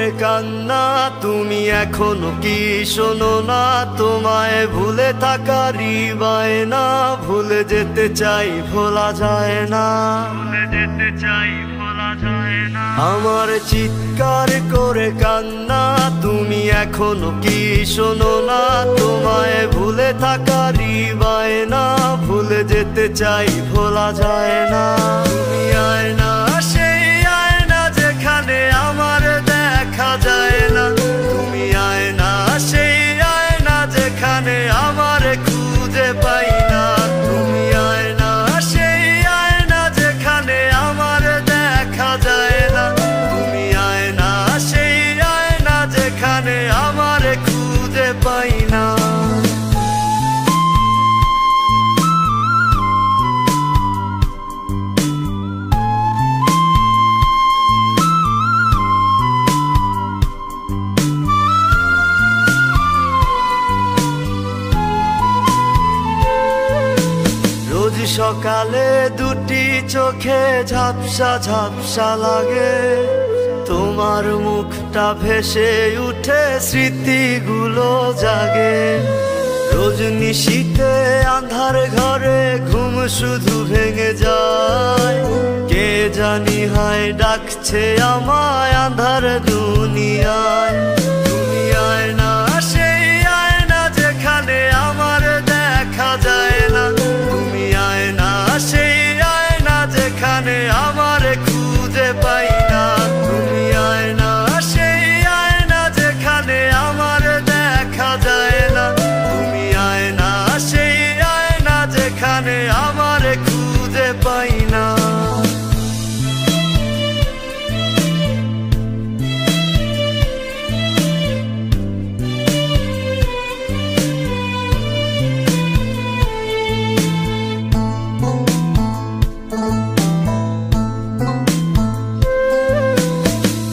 করে কান্না, তুমি এখনো কি শোনো না? তোমায় ভুলে থাকারই বায়না, ভুলে যেতে চাই ভোলা যায় না, ভুলে যেতে চাই ভোলা যায় না। আমার চিৎকার করে কান্না, তুমি এখনো কি শোনো না? তোমায় ভুলে থাকারই বায়না, ভুলে যেতে চাই ভোলা যায় না। তুমি আয়না, সেই আয়না যেখানে আমার দেখা যায় না। তুমি আয়না, সেই আয়না যেখানে আমার খুঁজে পাই না। তুমি আয়না, সেই আয়না যেখানে আমার দেখা যায় না। তুমি আয়না, সেই আয়না যেখানে আমার খুঁজে পাই না। সকালে দুটি চোখে ঝাপসা ঝাপসা লাগে, তোমার মুখটা ভেসে উঠে স্মৃতিগুলো জাগে। রজনিশীতে আন্ধার ঘরে ঘুম শুধু ভেঙে যায়, কে জানি হয় ডাকছে আমায় আন্ধার দুনিয়ায়। তুমি আয়না, সেই আয়না যেখানে আমার দেখা যায় না। তুমি আয়না, সেই আয়না যেখানে আমার খুঁজে পাই না। তুমি আয়না, সেই আয়না যেখানে আমার দেখা যায় না। তুমি আয়না, সেই আয়না যেখানে আমার খুঁজে পাই না।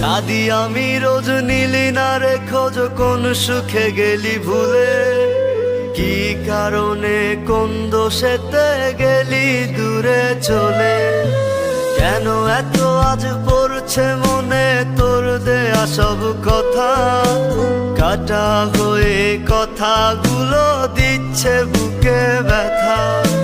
কাঁদি আমি রোজ নীলি না রে খোঁজ, কোন সুখে গেলি ভুলে? কি কারণে কোন দোষেতে গেলি দূরে চলে? কেন এত আজ পড়ছে মনে তোর দেয়া সব কথা? কাটা হয়ে কথাগুলো দিচ্ছে বুকে ব্যথা।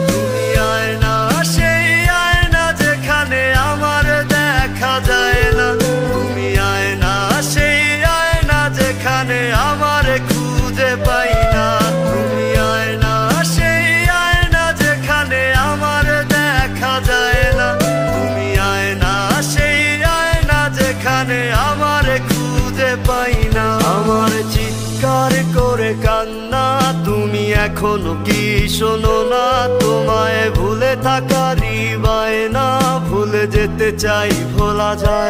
তুমি আয়না, সেই আয়না যেখানে আমার দেখা যায় না। তুমি আয়না, সেই আয়না যেখানে আমার খুঁজে পাই না। তুমি আয়না, সেই আয়না যেখানে আমার দেখা যায় না। তুমি আয়না, সেই আয়না যেখানে আমার খুঁজে পাই না। আমার চিৎকার করে কান্না, তুমি এখনো কি শোনো না? তোমায় ভুলে থাকারই বায়না, ভুলে যেতে চাই ভোলা যায়